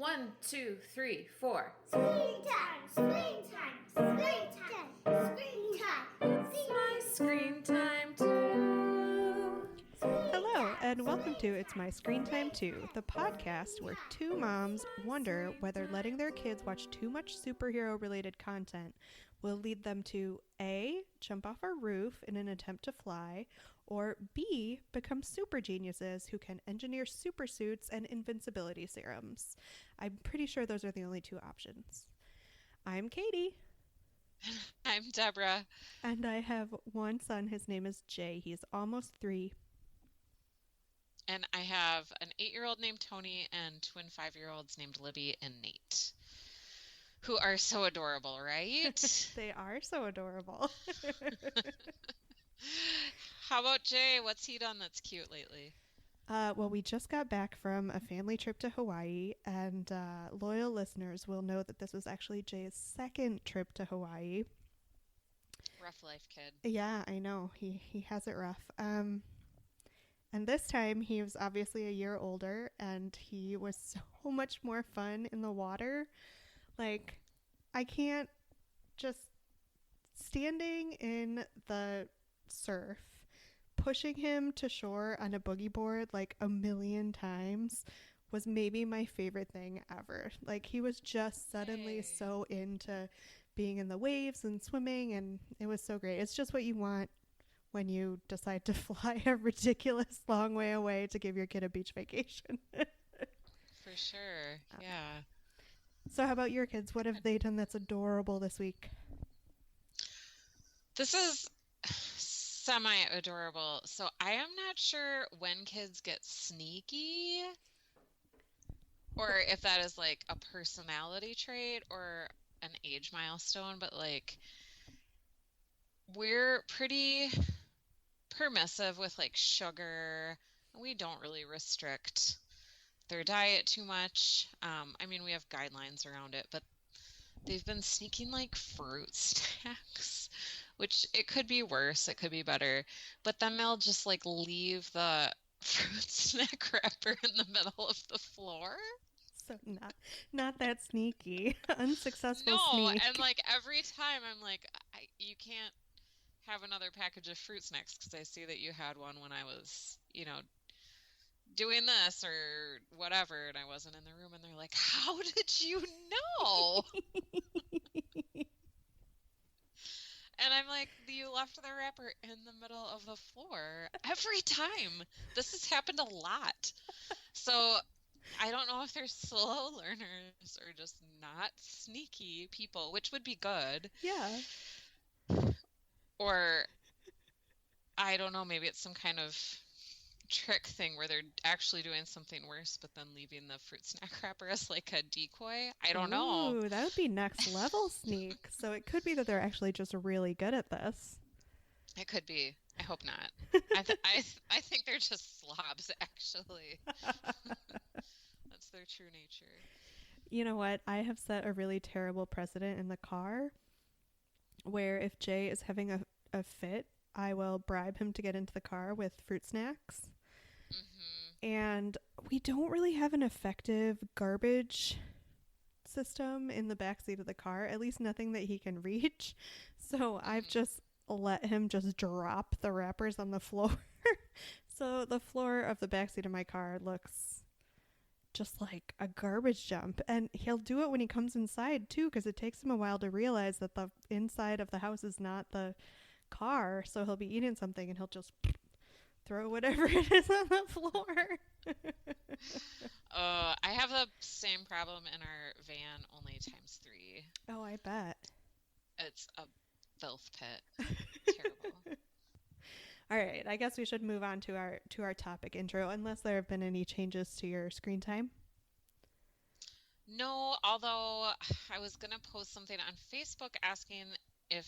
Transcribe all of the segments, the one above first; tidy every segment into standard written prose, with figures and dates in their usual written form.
1, 2, 3, 4. Screen time, screen time, screen time, screen time. It's my screen time too. Hello, and welcome to It's My Screen Time Too, the podcast where two moms wonder whether letting their kids watch too much superhero-related content will lead them to A, jump off a roof in an attempt to fly, or B, become super geniuses who can engineer super suits and invincibility serums. I'm pretty sure those are the only two options. I'm Katie. I'm Deborah. And I have one son. His name is Jay. He's almost 3. And I have an 8-year-old named Tony and twin 5-year-olds named Libby and Nate, who are so adorable, right? They are so adorable. How about Jay? What's he done that's cute lately? Well, we just got back from a family trip to Hawaii, and loyal listeners will know that this was actually Jay's second trip to Hawaii. Rough life, kid. Yeah, I know. He has it rough. And this time he was obviously a year older, and he was so much more fun in the water. Like, I can't just standing in the surf, pushing him to shore on a boogie board like a million times was maybe my favorite thing ever. Like, he was just suddenly so into being in the waves and swimming, and it was so great. It's just what you want when you decide to fly a ridiculous long way away to give your kid a beach vacation. For sure. Yeah. So how about your kids? What have they done that's adorable this week? This is semi-adorable. So I am not sure when kids get sneaky or if that is like a personality trait or an age milestone, but like we're pretty permissive with like sugar. We don't really restrict their diet too much. I mean, we have guidelines around it, but they've been sneaking like fruit snacks, which it could be worse, it could be better. But then they'll just like leave the fruit snack wrapper in the middle of the floor. So not that sneaky. Unsuccessful No, sneak. and like every time I'm like, you can't have another package of fruit snacks because I see that you had one when I was, doing this or whatever, and I wasn't in the room, and they're like, how did you know? And I'm like, you left the wrapper in the middle of the floor every time. This has happened a lot. So I don't know if they're slow learners or just not sneaky people, which would be good. Yeah. Or I don't know, maybe it's some kind of trick thing where they're actually doing something worse, but then leaving the fruit snack wrapper as like a decoy. I don't know. Ooh, that would be next level sneak. So it could be that they're actually just really good at this. It could be. I hope not. I think they're just slobs, actually. That's their true nature. You know what? I have set a really terrible precedent in the car where if Jay is having a fit, I will bribe him to get into the car with fruit snacks. Mm-hmm. And we don't really have an effective garbage system in the backseat of the car, at least nothing that he can reach. So I've just let him just drop the wrappers on the floor. So the floor of the backseat of my car looks just like a garbage dump. And he'll do it when he comes inside too, because it takes him a while to realize that the inside of the house is not the car. So he'll be eating something and he'll just throw whatever it is on the floor. I have the same problem in our van, only times 3. Oh, I bet. It's a filth pit. Terrible. All right, I guess we should move on to our topic intro, unless there have been any changes to your screen time. No, although I was going to post something on Facebook asking if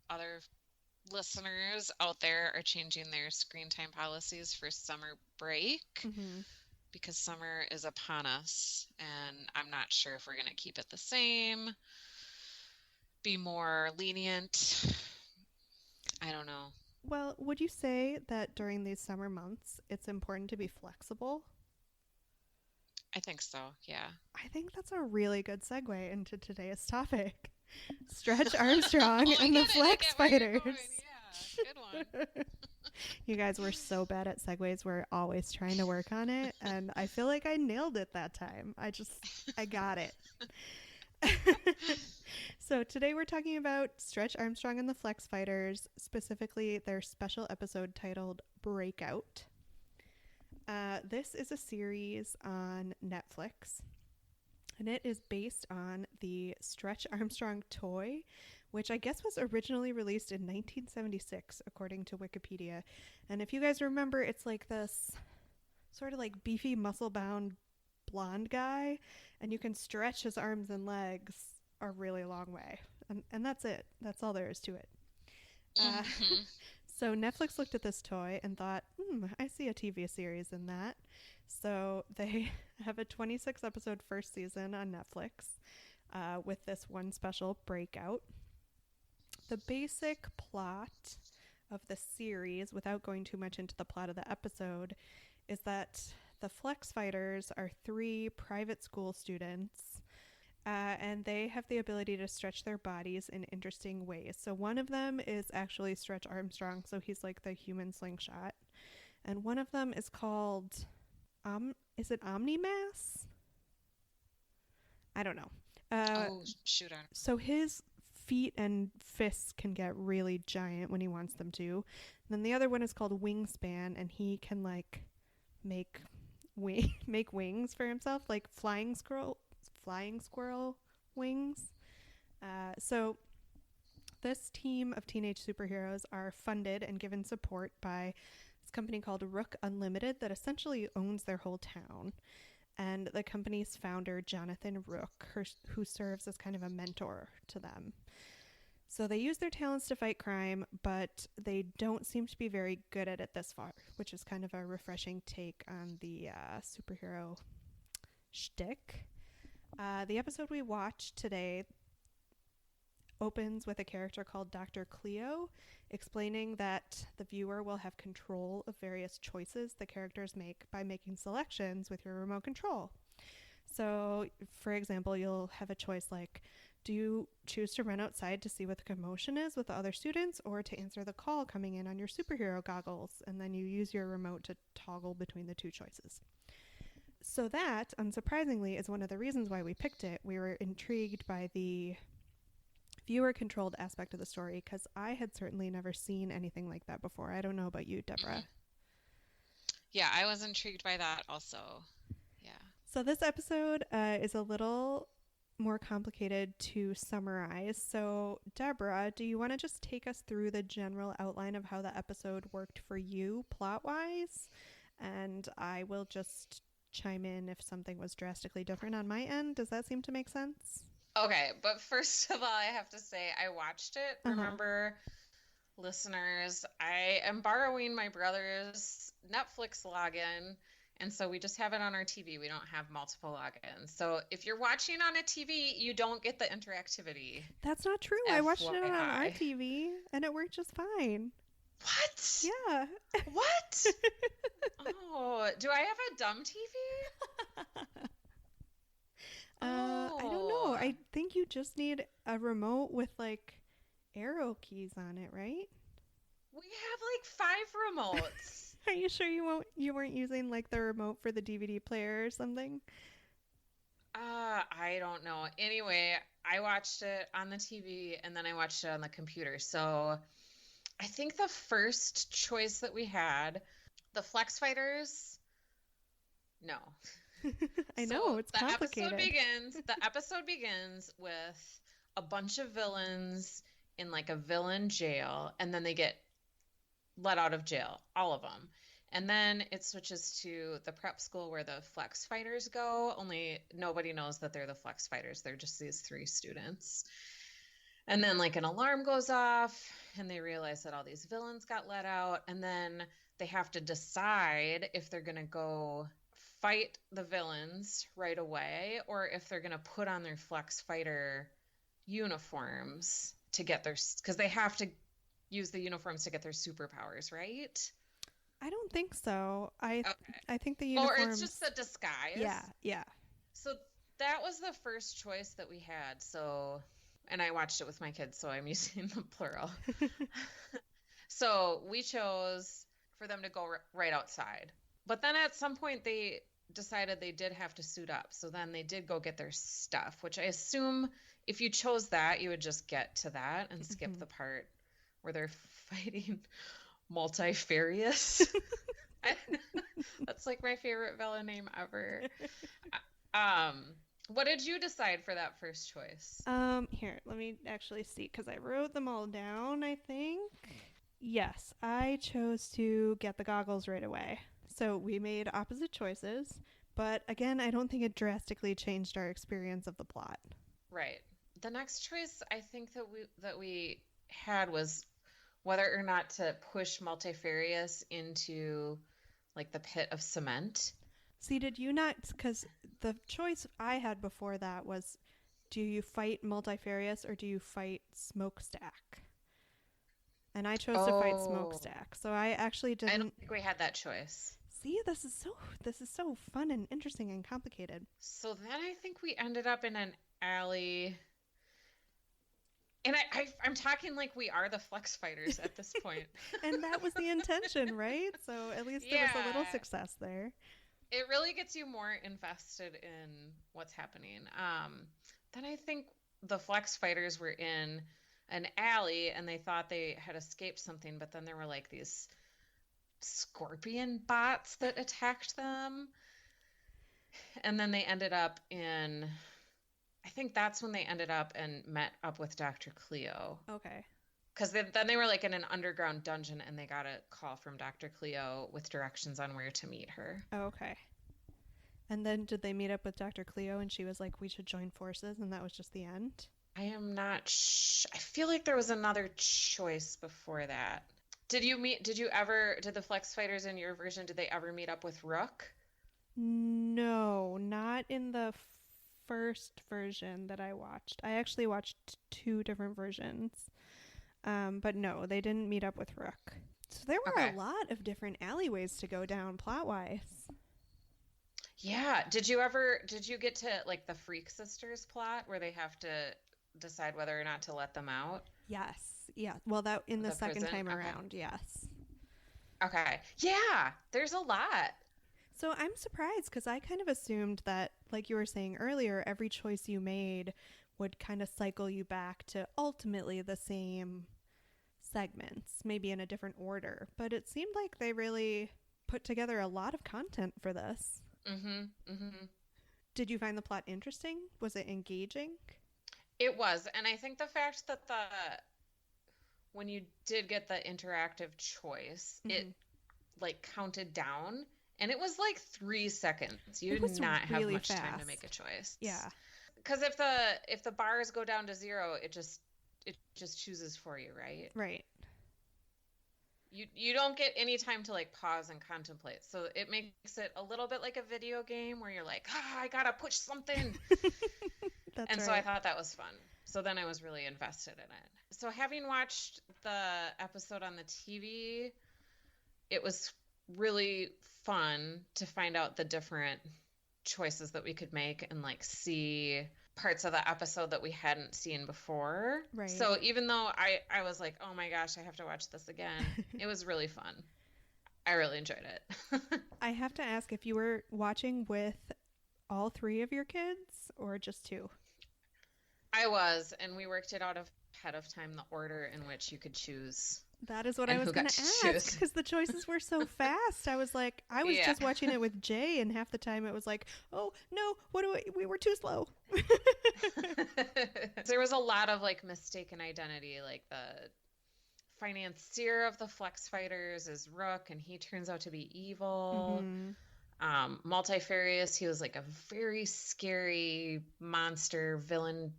other listeners out there are changing their screen time policies for summer break, because summer is upon us, and I'm not sure if we're going to keep it the same, be more lenient. I don't know. Well, would you say that during these summer months, it's important to be flexible? I think so, yeah. I think that's a really good segue into today's topic. Stretch Armstrong Oh, I and the get it. I Flex get where you're going. Fighters. Yeah, good one. You guys were so bad at segues. We're always trying to work on it. And I feel like I nailed it that time. I got it. So today we're talking about Stretch Armstrong and the Flex Fighters, specifically their special episode titled Breakout. This is a series on Netflix, and it is based on the Stretch Armstrong toy, which I guess was originally released in 1976, according to Wikipedia. And if you guys remember, it's like this sort of like beefy, muscle-bound blonde guy, and you can stretch his arms and legs a really long way. And that's it. That's all there is to it. So Netflix looked at this toy and thought, I see a TV series in that. So they have a 26-episode first season on Netflix with this one special Breakout. The basic plot of the series, without going too much into the plot of the episode, is that the Flex Fighters are 3 private school students, and they have the ability to stretch their bodies in interesting ways. So one of them is actually Stretch Armstrong, so he's like the human slingshot. And one of them is called, is it Omnimass? I don't know. Oh, shoot. So his feet and fists can get really giant when he wants them to. And then the other one is called Wingspan, and he can like make wings for himself, like flying squirrel wings. So this team of teenage superheroes are funded and given support by this company called Rook Unlimited that essentially owns their whole town. And the company's founder, Jonathan Rook, who serves as kind of a mentor to them. So they use their talents to fight crime, but they don't seem to be very good at it this far, which is kind of a refreshing take on the superhero shtick. The episode we watched today opens with a character called Dr. Cleo explaining that the viewer will have control of various choices the characters make by making selections with your remote control. So, for example, you'll have a choice like, do you choose to run outside to see what the commotion is with the other students, or to answer the call coming in on your superhero goggles? And then you use your remote to toggle between the 2 choices. So that, unsurprisingly, is one of the reasons why we picked it. We were intrigued by the viewer-controlled aspect of the story because I had certainly never seen anything like that before. I don't know about you, Deborah. Yeah, I was intrigued by that also. Yeah. So this episode is a little more complicated to summarize. So, Deborah, do you want to just take us through the general outline of how the episode worked for you plot-wise? And I will just chime in if something was drastically different on my end. Does that seem to make sense? Okay, but first of all, I have to say I watched it. Remember, listeners, I am borrowing my brother's Netflix login, and so we just have it on our TV. We don't have multiple logins. So if you're watching on a TV, you don't get the interactivity. That's not true. I watched it on our TV, and it worked just fine. What? Yeah. What? Oh, do I have a dumb TV? I don't know. I think you just need a remote with like arrow keys on it, right? We have like 5 remotes. Are you sure you weren't using like the remote for the DVD player or something? I don't know. Anyway, I watched it on the TV and then I watched it on the computer. So I think the first choice that we had, the Flex Fighters, no. I know, it's complicated. The episode begins with a bunch of villains in like a villain jail, and then they get let out of jail, all of them. And then it switches to the prep school where the Flex Fighters go, only nobody knows that they're the Flex Fighters. They're just these 3 students. And then like an alarm goes off and they realize that all these villains got let out, and then they have to decide if they're going to go fight the villains right away or if they're going to put on their Flex Fighter uniforms to get their, because they have to use the uniforms to get their superpowers, right? I don't think so. Okay. I think the Or uniforms. it's just a disguise. Yeah. So that was the first choice that we had. So, and I watched it with my kids, so I'm using the plural. So we chose for them to go right outside. But then at some point they decided they did have to suit up. So then they did go get their stuff, which I assume if you chose that, you would just get to that and skip the part where they're fighting multifarious. That's like my favorite villain name ever. What did you decide for that first choice? Here, let me actually see because I wrote them all down, I think. Yes, I chose to get the goggles right away. So we made opposite choices, but again, I don't think it drastically changed our experience of the plot. Right. The next choice I think that we had was whether or not to push multifarious into like the pit of cement. See, did you not? Because the choice I had before that was, do you fight multifarious or do you fight smokestack? And I chose to fight smokestack. So I actually didn't. I don't think we had that choice. See, this is so fun and interesting and complicated. So then I think we ended up in an alley. And I'm talking like we are the flex fighters at this point. And that was the intention, right? So at least there was a little success there. It really gets you more invested in what's happening. Then I think the flex fighters were in an alley and they thought they had escaped something, but then there were like these scorpion bots that attacked them. And then they ended up in, I think that's when they ended up and met up with Dr. Cleo. Okay. Because then they were like in an underground dungeon and they got a call from Dr. Cleo with directions on where to meet her. Oh, okay. And then did they meet up with Dr. Cleo and she was like, we should join forces, and that was just the end? I am not I feel like there was another choice before that. Did the Flex Fighters in your version, did they ever meet up with Rook? No, not in the first version that I watched. I actually watched 2 different versions. But no, they didn't meet up with Rook. So there were a lot of different alleyways to go down plot-wise. Yeah. Did you get to like the Freak Sisters plot where they have to decide whether or not to let them out? Yes. Yeah. Well, that in the second prison? time around, yes. Okay. Yeah, there's a lot. So I'm surprised because I kind of assumed that, like you were saying earlier, every choice you made would kind of cycle you back to ultimately the same segments, maybe in a different order. But it seemed like they really put together a lot of content for this. Did you find the plot interesting? Was it engaging? It was. And I think the fact that when you did get the interactive choice, it like counted down. And it was like 3 seconds. You did not have much time to make a choice. Yeah. Because if the bars go down to 0, it just chooses for you, right? Right. You don't get any time to like pause and contemplate. So it makes it a little bit like a video game where you're like, I gotta push something. So I thought that was fun. So then I was really invested in it. So having watched the episode on the TV, it was really fun to find out the different choices that we could make and like see parts of the episode that we hadn't seen before. Right. So even though I was like, oh my gosh, I have to watch this again, it was really fun. I really enjoyed it. I have to ask if you were watching with all 3 of your kids or just 2? I was, and we worked it out ahead of time, the order in which you could choose. That is what I was going to ask, because the choices were so fast. I was like, I was just watching it with Jay, and half the time it was like, oh, no, we were too slow. There was a lot of like mistaken identity, like the financier of the Flex Fighters is Rook, and he turns out to be evil. Multifarious, he was like a very scary monster villain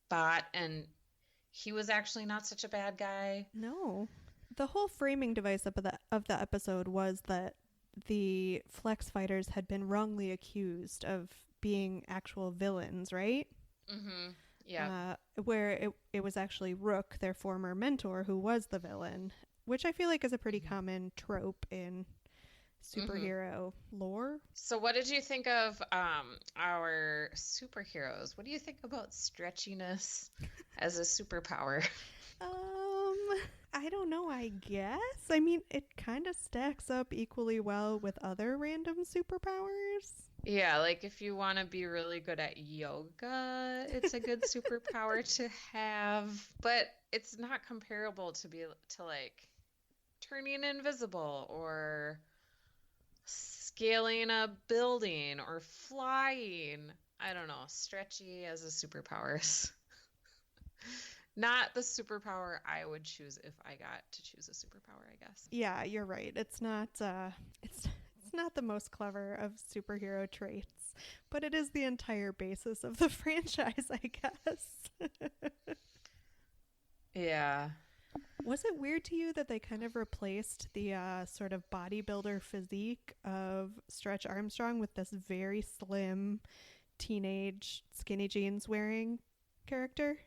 bot, and he was actually not such a bad guy. No. The whole framing device of the episode was that the Flex Fighters had been wrongly accused of being actual villains, right? Yeah. Where it was actually Rook, their former mentor, who was the villain, which I feel like is a pretty common trope in superhero lore. So what did you think of our superheroes? What do you think about stretchiness as a superpower? I don't know, I guess. I mean, it kind of stacks up equally well with other random superpowers. Yeah, like if you want to be really good at yoga, it's a good superpower to have, but it's not comparable to like turning invisible or scaling a building or flying. I don't know, stretchy as a superpowers. Not the superpower I would choose if I got to choose a superpower, I guess. Yeah, you're right. It's not the most clever of superhero traits, but it is the entire basis of the franchise, I guess. Yeah. Was it weird to you that they kind of replaced the sort of bodybuilder physique of Stretch Armstrong with this very slim teenage skinny jeans wearing character?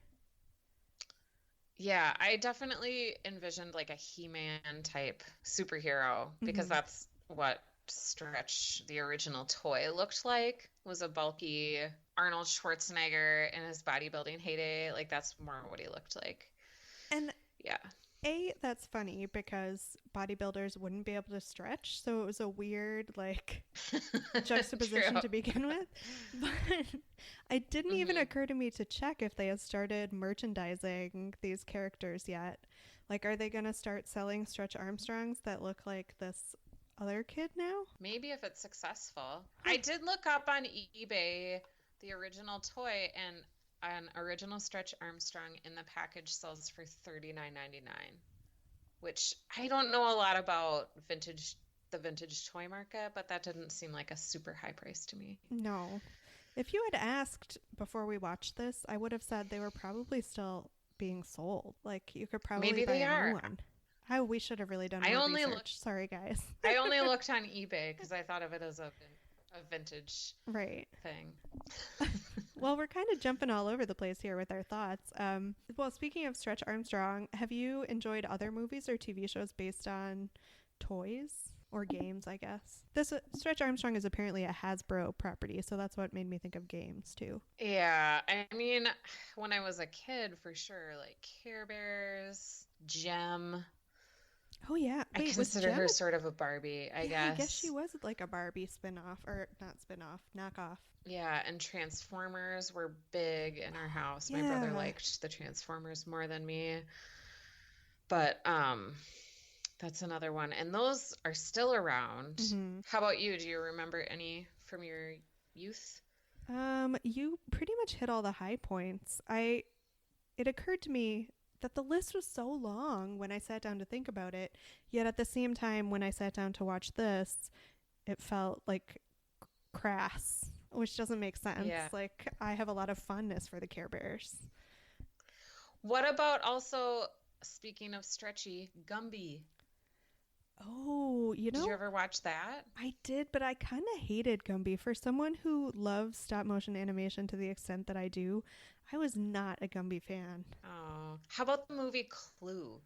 Yeah, I definitely envisioned like a He-Man type superhero because that's what Stretch, the original toy, looked like. Was a bulky Arnold Schwarzenegger in his bodybuilding heyday. Like that's more what he looked like. And yeah. That's funny because bodybuilders wouldn't be able to stretch, so it was a weird like juxtaposition to begin with. But it didn't even occur to me to check if they had started merchandising these characters yet. Like, are they going to start selling Stretch Armstrongs that look like this other kid now? Maybe if it's successful. I did look up on eBay the original toy, and an original Stretch Armstrong in the package sells for $39.99, which I don't know a lot about the vintage toy market, but that didn't seem like a super high price to me. No. If you had asked before we watched this, I would have said they were probably still being sold. Like, you could probably Maybe buy they a new are. one. We should have really done more research. Sorry, guys. I only looked on eBay because I thought of it as a vintage thing. Well, we're kind of jumping all over the place here with our thoughts. Well, speaking of Stretch Armstrong, have you enjoyed other movies or TV shows based on toys or games, I guess? This Stretch Armstrong is apparently a Hasbro property, so that's what made me think of games too. Yeah, I mean, when I was a kid, for sure, like Care Bears, Gem. Oh, yeah. Wait, I consider her sort of a Barbie, I guess. I guess she was like a Barbie spinoff, or not spinoff, knockoff. Yeah, and Transformers were big in our house. My brother liked the Transformers more than me. But that's another one. And those are still around. How about you? Do you remember any from your youth? You pretty much hit all the high points. It occurred to me that the list was so long when I sat down to think about it, yet at the same time when I sat down to watch this, it felt like crass, which doesn't make sense. Yeah. Like, I have a lot of fondness for the Care Bears. What about also, speaking of stretchy, Gumby? Oh, did you ever watch that? I did, but I kind of hated Gumby. For someone who loves stop motion animation to the extent that I do, I was not a Gumby fan. Oh, how about the movie Clue?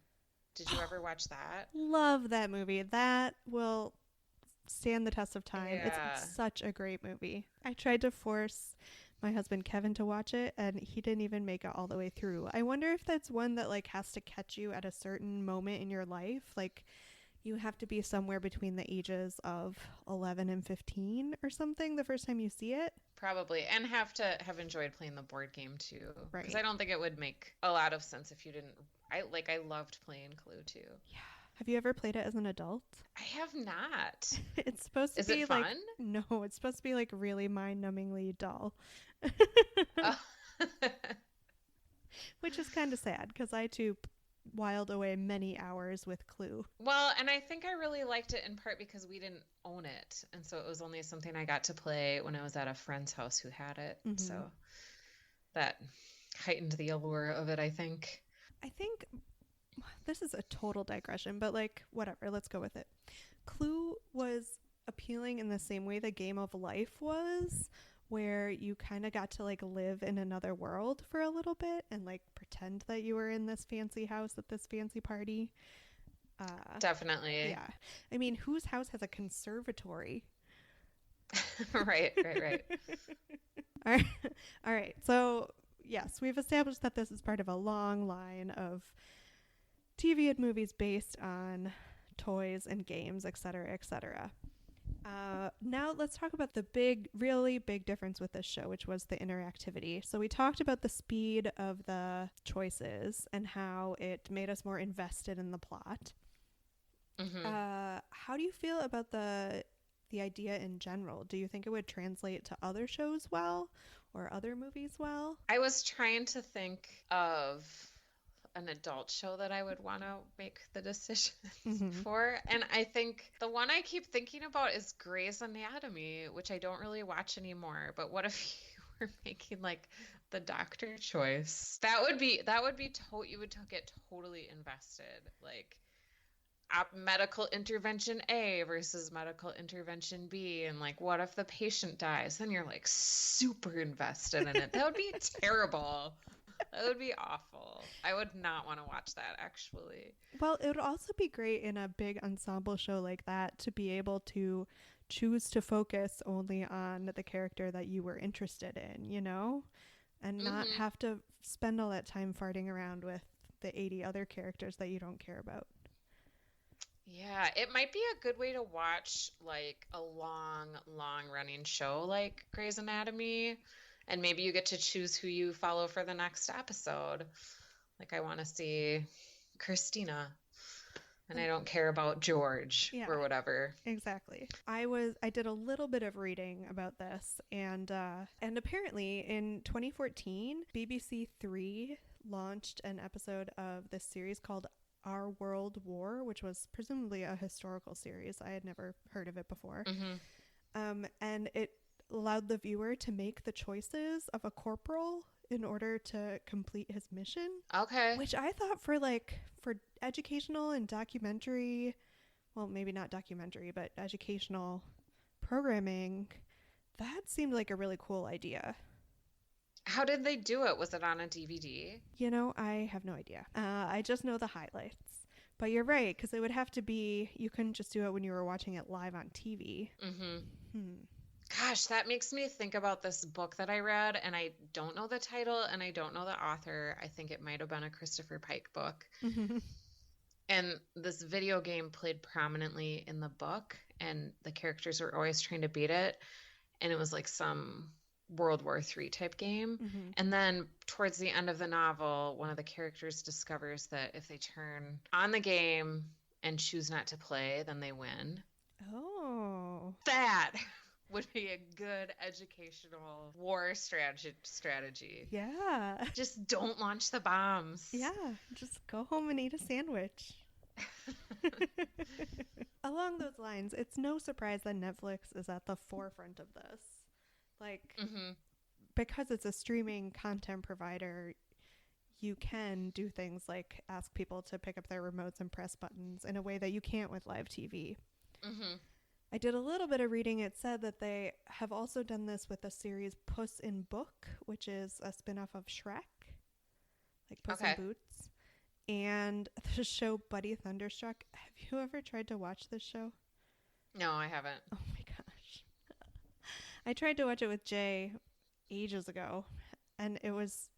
Did you ever watch that? Love that movie. That will stand the test of time. Yeah. It's such a great movie. I tried to force my husband Kevin to watch it, and he didn't even make it all the way through. I wonder if that's one that like has to catch you at a certain moment in your life. Like, you have to be somewhere between the ages of 11 and 15 or something the first time you see it. Probably. And have to have enjoyed playing the board game too. Right. Because I don't think it would make a lot of sense if you didn't. I loved playing Clue too. Yeah. Have you ever played it as an adult? I have not. It's supposed to Is be it fun? like, no, it's supposed to be like really mind-numbingly dull. Which is kind of sad because I too whiled away many hours with Clue. Well, and I think I really liked it in part because we didn't own it. And so it was only something I got to play when I was at a friend's house who had it. So that heightened the allure of it, I think. I think this is a total digression, but like, whatever, let's go with it. Clue was appealing in the same way the Game of Life was, where you kind of got to like live in another world for a little bit and like pretend that you were in this fancy house at this fancy party. Definitely. Yeah. I mean, whose house has a conservatory? Right, right, right. All right. All right. So, yes, we've established that this is part of a long line of TV and movies based on toys and games, etc., etc. Now let's talk about the really big difference with this show, which was the interactivity. So we talked about the speed of the choices and how it made us more invested in the plot. How do you feel about the idea in general? Do you think it would translate to other shows well or other movies well? I was trying to think of an adult show that I would want to make the decisions for. And I think the one I keep thinking about is Grey's Anatomy, which I don't really watch anymore. But what if you were making like the doctor choice? That would be you would get totally invested. Like medical intervention A versus medical intervention B, and like what if the patient dies? Then you're like super invested in it. That would be terrible. That would be awful. I would not want to watch that, actually. Well, it would also be great in a big ensemble show like that to be able to choose to focus only on the character that you were interested in, you know? And not have to spend all that time farting around with the 80 other characters that you don't care about. Yeah, it might be a good way to watch like a long running show like Grey's Anatomy. And maybe you get to choose who you follow for the next episode. Like, I want to see Christina, and I don't care about George or whatever. Exactly. I did a little bit of reading about this, and apparently in 2014, BBC Three launched an episode of this series called Our World War, which was presumably a historical series. I had never heard of it before. And it allowed the viewer to make the choices of a corporal in order to complete his mission. Okay. Which I thought for educational and documentary, well, maybe not documentary, but educational programming, that seemed like a really cool idea. How did they do it? Was it on a DVD? You know, I have no idea. I just know the highlights. But you're right, because it would have to be, you couldn't just do it when you were watching it live on TV. Gosh, that makes me think about this book that I read, and I don't know the title and I don't know the author. I think it might have been a Christopher Pike book. And this video game played prominently in the book, and the characters were always trying to beat it. And it was like some World War III type game. And then towards the end of the novel, one of the characters discovers that if they turn on the game and choose not to play, then they win. Oh. That would be a good educational war strategy. Yeah. Just don't launch the bombs. Yeah. Just go home and eat a sandwich. Along those lines, it's no surprise that Netflix is at the forefront of this. Like, because it's a streaming content provider, you can do things like ask people to pick up their remotes and press buttons in a way that you can't with live TV. I did a little bit of reading. It said that they have also done this with the series Puss in Book, which is a spin-off of Shrek, like Puss in Boots. And the show Buddy Thunderstruck. Have you ever tried to watch this show? No, I haven't. Oh my gosh. I tried to watch it with Jay ages ago, and it was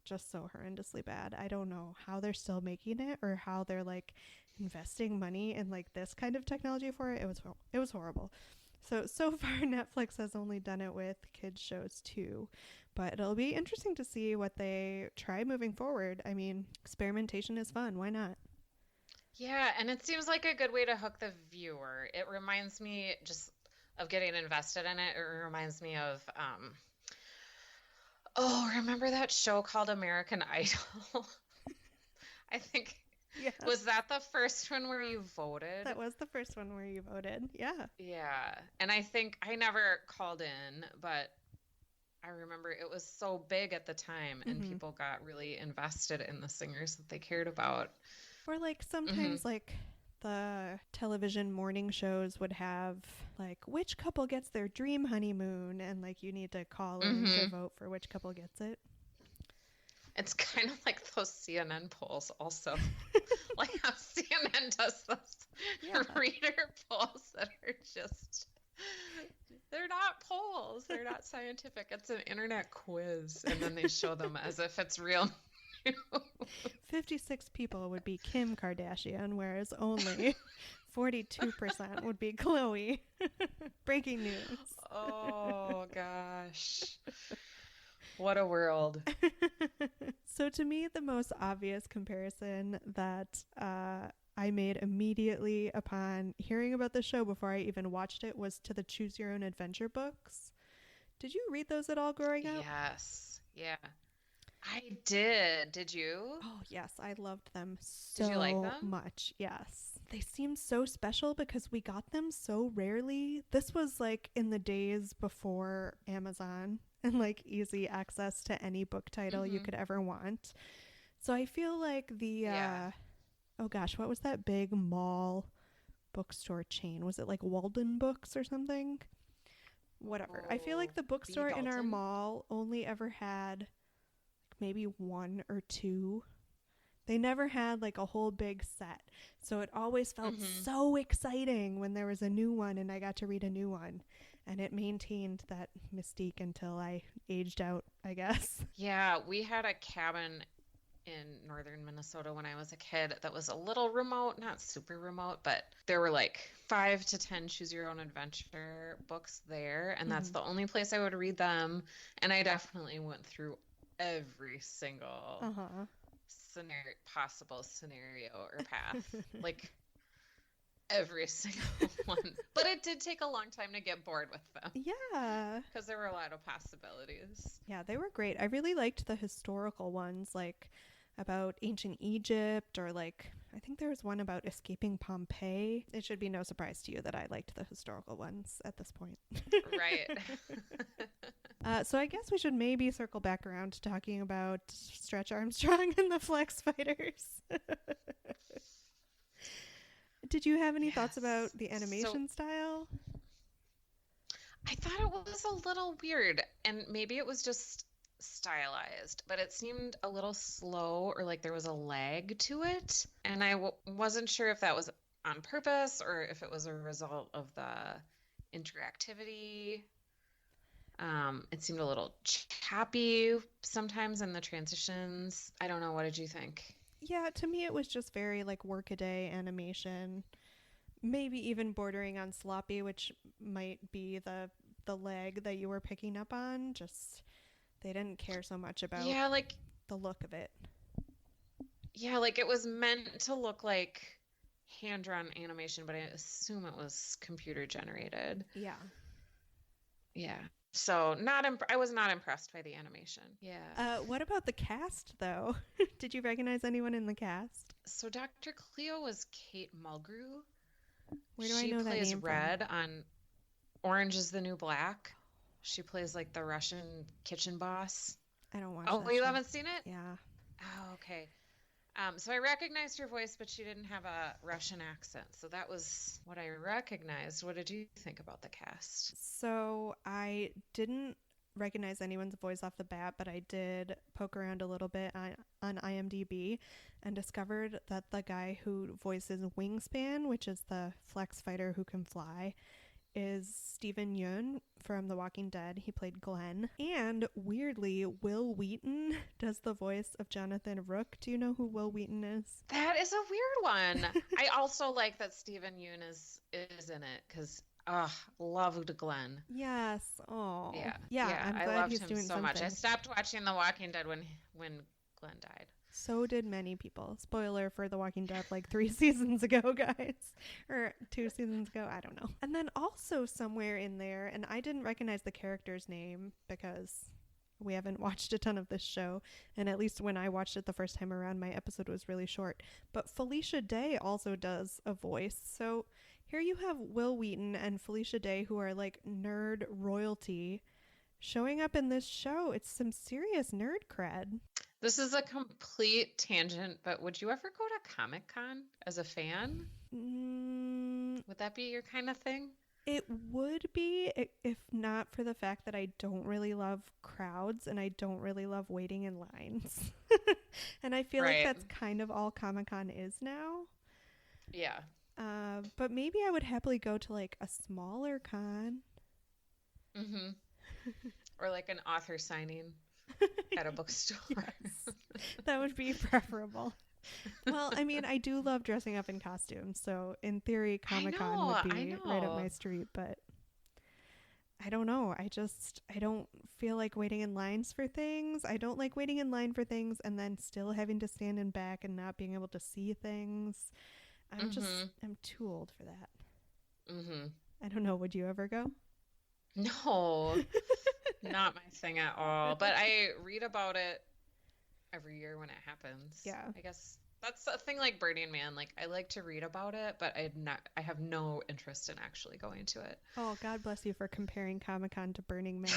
just so horrendously bad. I don't know how they're still making it or how they're like investing money in like this kind of technology for it. It was horrible. So far Netflix has only done it with kids shows too, but it'll be interesting to see what they try moving forward. I mean, experimentation is fun. Why not? Yeah, and it seems like a good way to hook the viewer. It reminds me just of getting invested in it. It reminds me of remember that show called American Idol? I think. Yeah. Was that the first one where you voted? That was the first one where you voted. Yeah. Yeah. And I think I never called in, but I remember it was so big at the time and people got really invested in the singers that they cared about. Or like sometimes like the television morning shows would have like which couple gets their dream honeymoon, and like you need to call in to vote for which couple gets it. It's kind of like those CNN polls also. Like how CNN does those Yeah. reader polls that are just, they're not polls. They're not scientific. It's an internet quiz. And then they show them as if it's real news. 56 people would be Kim Kardashian, whereas only 42% would be Khloe. Breaking news. Oh, gosh. What a world. So to me, the most obvious comparison that I made immediately upon hearing about the show before I even watched it was to the Choose Your Own Adventure books. Did you read those at all growing up? Yes. Yeah. I did. Did you? Oh, yes. I loved them so Did you like them? much. Yes. They seemed so special because we got them so rarely. This was like in the days before Amazon and like easy access to any book title you could ever want. So I feel like the, oh gosh, what was that big mall bookstore chain? Was it like Walden Books or something? Whatever. I feel like the bookstore in our Dalton? mall only ever had maybe one or two. They never had like a whole big set. So it always felt so exciting when there was a new one and I got to read a new one. And it maintained that mystique until I aged out, I guess. Yeah, we had a cabin in northern Minnesota when I was a kid that was a little remote, not super remote, but there were like 5 to 10 choose your own adventure books there, and that's the only place I would read them. And I definitely went through every single possible scenario or path. Like every single one. But it did take a long time to get bored with them. Yeah. Because there were a lot of possibilities. Yeah, they were great. I really liked the historical ones, like about ancient Egypt, or like, I think there was one about escaping Pompeii. It should be no surprise to you that I liked the historical ones at this point. Right. So I guess we should maybe circle back around to talking about Stretch Armstrong and the Flex Fighters. Did you have any thoughts about the animation style? I thought it was a little weird, and maybe it was just stylized, but it seemed a little slow, or like there was a lag to it. And I wasn't sure if that was on purpose or if it was a result of the interactivity. It seemed a little choppy sometimes in the transitions. I don't know. What did you think? Yeah, to me it was just very like workaday animation. Maybe even bordering on sloppy, which might be the leg that you were picking up on. Just they didn't care so much about the look of it. Yeah, like it was meant to look like hand-drawn animation, but I assume it was computer generated. Yeah. Yeah. So I was not impressed by the animation. Yeah. What about the cast though? Did you recognize anyone in the cast? So Dr. Cleo was Kate Mulgrew. Where do I know that name She plays from? Red on Orange is the New Black. She plays like the Russian kitchen boss. I don't watch Oh, that you show. haven't seen it? Yeah. Oh, okay. So I recognized her voice, but she didn't have a Russian accent. So that was what I recognized. What did you think about the cast? So I didn't recognize anyone's voice off the bat, but I did poke around a little bit on IMDb and discovered that the guy who voices Wingspan, which is the flex fighter who can fly, is Stephen Yeun from The Walking Dead. He played Glenn. And weirdly, Will Wheaton does the voice of Jonathan Rook. Do you know who Will Wheaton is? That is a weird one. I also like that Stephen Yeun is in it because loved Glenn. Yes. Oh. Yeah. I'm I glad loved he's him doing so something. much. I stopped watching The Walking Dead when Glenn died. So did many people. Spoiler for The Walking Dead like 3 seasons ago, guys. Or 2 seasons ago, I don't know. And then also somewhere in there, and I didn't recognize the character's name because we haven't watched a ton of this show, and at least when I watched it the first time around, my episode was really short. But Felicia Day also does a voice. So here you have Will Wheaton and Felicia Day, who are like nerd royalty, showing up in this show. It's some serious nerd cred. This is a complete tangent, but would you ever go to Comic-Con as a fan? Would that be your kind of thing? It would be if not for the fact that I don't really love crowds and I don't really love waiting in lines. And I feel like Right. that's kind of all Comic-Con is now. Yeah. But maybe I would happily go to like a smaller con. Mm-hmm. Or like an author signing at a bookstore. Yes, that would be preferable. Well, I mean, I do love dressing up in costumes, so in theory, Comic-Con would be right up my street, but I don't know. I don't feel like waiting in lines for things. I don't like waiting in line for things and then still having to stand in back and not being able to see things. I'm too old for that. Mm-hmm. I don't know. Would you ever go? No, not my thing at all. But I read about it every year when it happens. Yeah. I guess that's a thing like Burning Man. Like I like to read about it, but I have no interest in actually going to it. Oh, God bless you for comparing Comic-Con to Burning Man.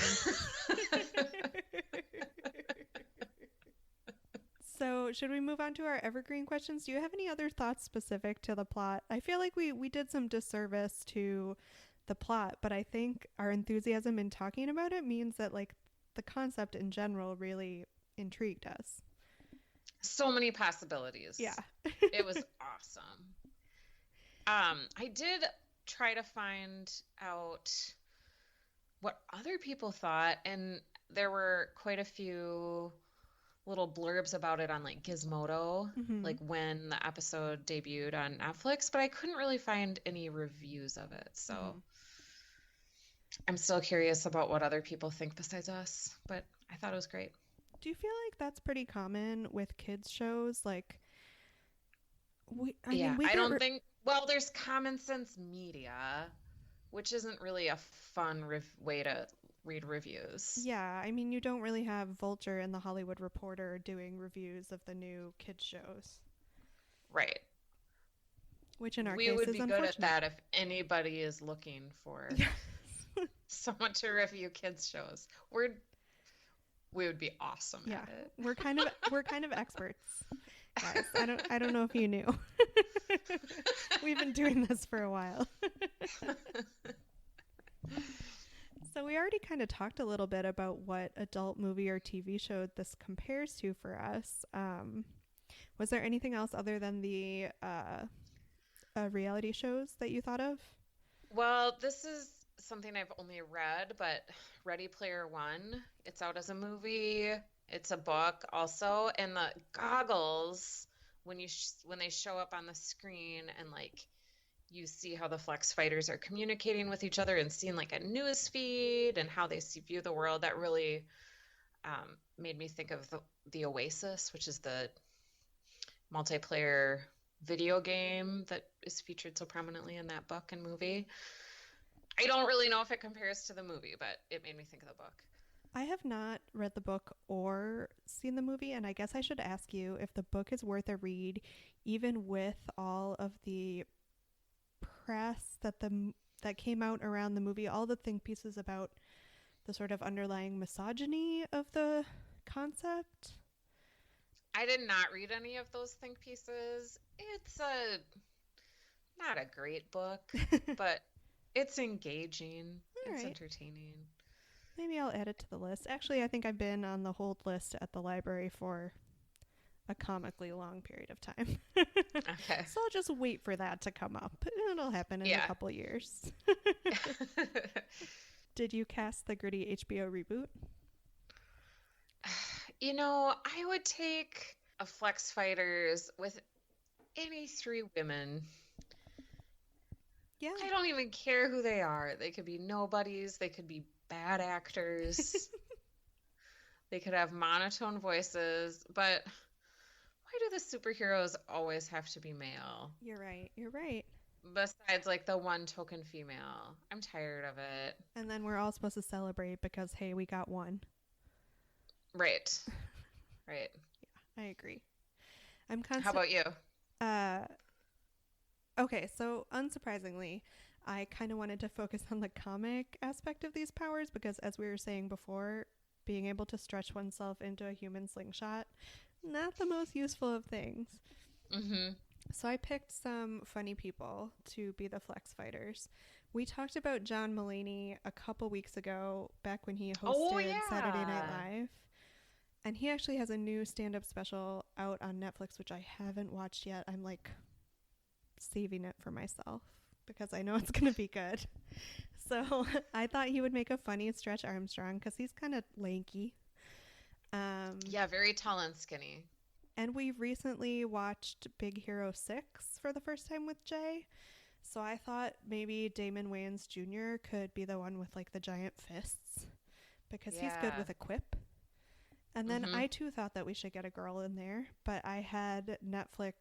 So, should we move on to our evergreen questions? Do you have any other thoughts specific to the plot? I feel like we did some disservice to the plot, but I think our enthusiasm in talking about it means that like the concept in general really intrigued us. So many possibilities. Yeah. It was awesome. I did try to find out what other people thought, and there were quite a few little blurbs about it on like Gizmodo, like when the episode debuted on Netflix, but I couldn't really find any reviews of it. So I'm still curious about what other people think besides us, but I thought it was great. Do you feel like that's pretty common with kids shows? Like, I don't think, well, there's Common Sense Media, which isn't really a fun way to read reviews. Yeah, I mean, you don't really have Vulture and The Hollywood Reporter doing reviews of the new kids shows. Right. Which in our we case would is be good at that if anybody is looking for someone to review kids shows. We would be awesome at it. We're kind of experts, guys. I don't know if you knew. We've been doing this for a while. So we already kind of talked a little bit about what adult movie or TV show this compares to for us. Was there anything else other than the reality shows that you thought of? Well, this is something I've only read, but Ready Player One, it's out as a movie. It's a book also, and the goggles when they show up on the screen and like you see how the flex fighters are communicating with each other and seeing like a news feed and how they view the world, that really made me think of the Oasis, which is the multiplayer video game that is featured so prominently in that book and movie. I don't really know if it compares to the movie, but it made me think of the book. I have not read the book or seen the movie, and I guess I should ask you if the book is worth a read, even with all of the press that came out around the movie, all the think pieces about the sort of underlying misogyny of the concept. I did not read any of those think pieces. It's not a great book, but it's engaging. It's entertaining. Maybe I'll add it to the list. Actually, I think I've been on the hold list at the library for a comically long period of time. Okay. So I'll just wait for that to come up. It'll happen in a couple years. Did you cast the gritty HBO reboot? You know, I would take a Flex Fighters with any three women. Yeah. I don't even care who they are. They could be nobodies. They could be bad actors. They could have monotone voices. But why do the superheroes always have to be male? You're right. Besides, like, the one token female. I'm tired of it. And then we're all supposed to celebrate because, hey, we got one. Right. Yeah, I agree. How about you? Okay, so unsurprisingly, I kind of wanted to focus on the comic aspect of these powers because, as we were saying before, being able to stretch oneself into a human slingshot, not the most useful of things. Mm-hmm. So I picked some funny people to be the Flex Fighters. We talked about John Mulaney a couple weeks ago, back when he Oh, hosted Saturday Night yeah. Live. And he actually has a new stand-up special out on Netflix, which I haven't watched yet. I'm like saving it for myself because I know it's going to be good. So I thought he would make a funny Stretch Armstrong because he's kind of lanky. Yeah, very tall and skinny. And we recently watched Big Hero 6 for the first time with Jay. So I thought maybe Damon Wayans Jr. could be the one with like the giant fists because he's good Yeah. with a quip. And then I too thought that we should get a girl in there, but I had Netflix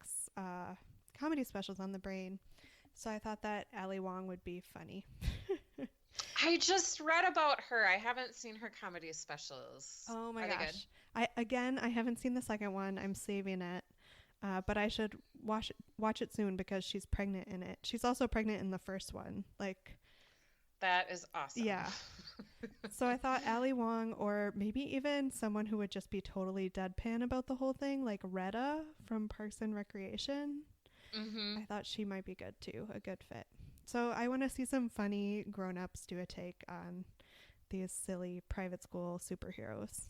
comedy specials on the brain. So I thought that Ali Wong would be funny. I just read about her. I haven't seen her comedy specials. Oh my Are they gosh. I haven't seen the second one. I'm saving it. But I should watch it soon because she's pregnant in it. She's also pregnant in the first one. Like, That is awesome. yeah. So I thought Ali Wong, or maybe even someone who would just be totally deadpan about the whole thing, like Retta from Parks and Recreation. I thought she might be good too, a good fit. So I want to see some funny grown-ups do a take on these silly private school superheroes.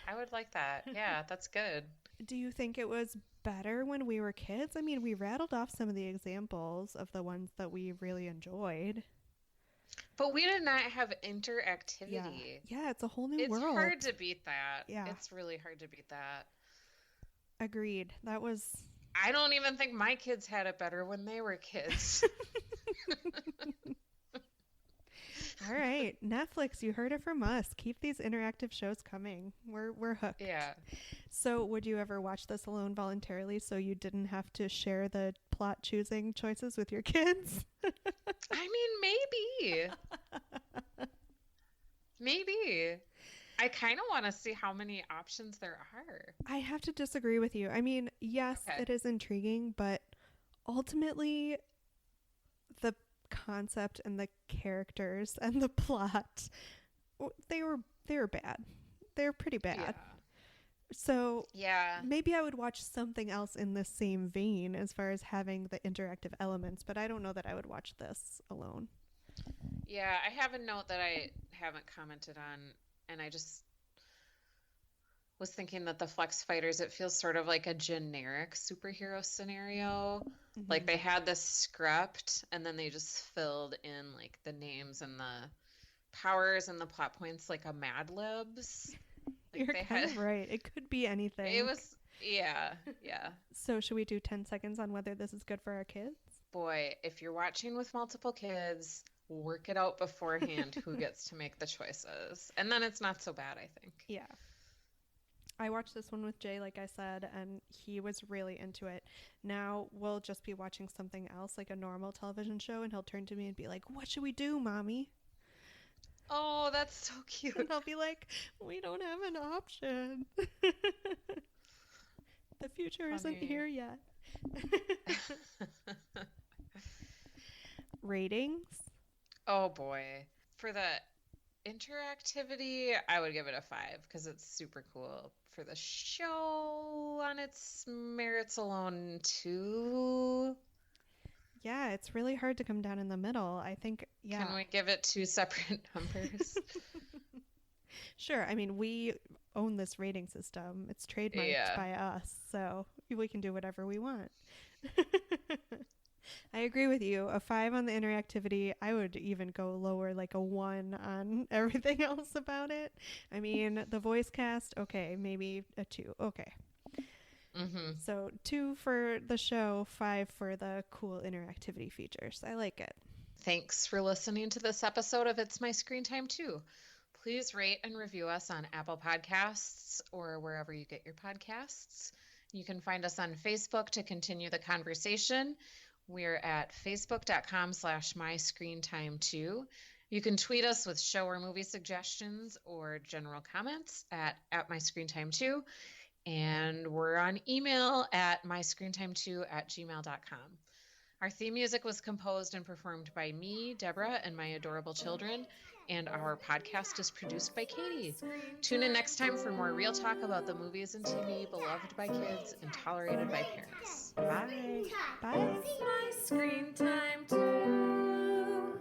I would like that. Yeah, that's good. Do you think it was better when we were kids? I mean, we rattled off some of the examples of the ones that we really enjoyed. But we did not have interactivity. Yeah, it's a whole new It's world. hard to beat that. Yeah. It's really hard to beat that. Agreed. That was... I don't even think my kids had it better when they were kids. All right, Netflix, you heard it from us. Keep these interactive shows coming. We're hooked. Yeah. So would you ever watch this alone voluntarily so you didn't have to share the plot choosing choices with your kids? I mean, maybe. Maybe. I kind of want to see how many options there are. I have to disagree with you. I mean, yes, Okay. it is intriguing, but ultimately the concept and the characters and the plot, they were bad. They're pretty bad. Yeah. So Yeah. maybe I would watch something else in the same vein as far as having the interactive elements, but I don't know that I would watch this alone. Yeah, I have a note that I haven't commented on, and I just was thinking that the Flex Fighters, it feels sort of like a generic superhero scenario. Like they had this script, and then they just filled in like the names and the powers and the plot points like a Mad Libs. Like You're they kind had, of right. It could be anything. it was, yeah. So should we do 10 seconds on whether this is good for our kids? Boy, if you're watching with multiple kids, work it out beforehand who gets to make the choices. And then it's not so bad, I think. Yeah. I watched this one with Jay, like I said, and he was really into it. Now we'll just be watching something else, like a normal television show, and he'll turn to me and be like, "What should we do, Mommy?" Oh, that's so cute. And I'll be like, "We don't have an option. The future isn't Funny. here yet." Ratings? Oh boy. For the interactivity, I would give it a 5 because it's super cool. For the show, on its merits alone, 2. Yeah, it's really hard to come down in the middle. I think, yeah. Can we give it 2 separate numbers? Sure. I mean, we own this rating system. It's trademarked Yeah. by us, so we can do whatever we want. I agree with you. A 5 on the interactivity. I would even go lower, like a 1 on everything else about it. I mean, the voice cast, okay, maybe a 2. Okay. So 2 for the show, 5 for the cool interactivity features. I like it. Thanks for listening to this episode of It's My Screen Time Too. Please rate and review us on Apple Podcasts or wherever you get your podcasts. You can find us on Facebook to continue the conversation. We're at facebook.com/myscreentime2. You can tweet us with show or movie suggestions or general comments at myscreentime2. And we're on email at myscreentime2@gmail.com. Our theme music was composed and performed by me, Deborah, and my adorable children. And our podcast is produced by Katie. Tune in next time for more real talk about the movies and TV beloved by kids and tolerated by parents. Bye. Bye. My screen time too.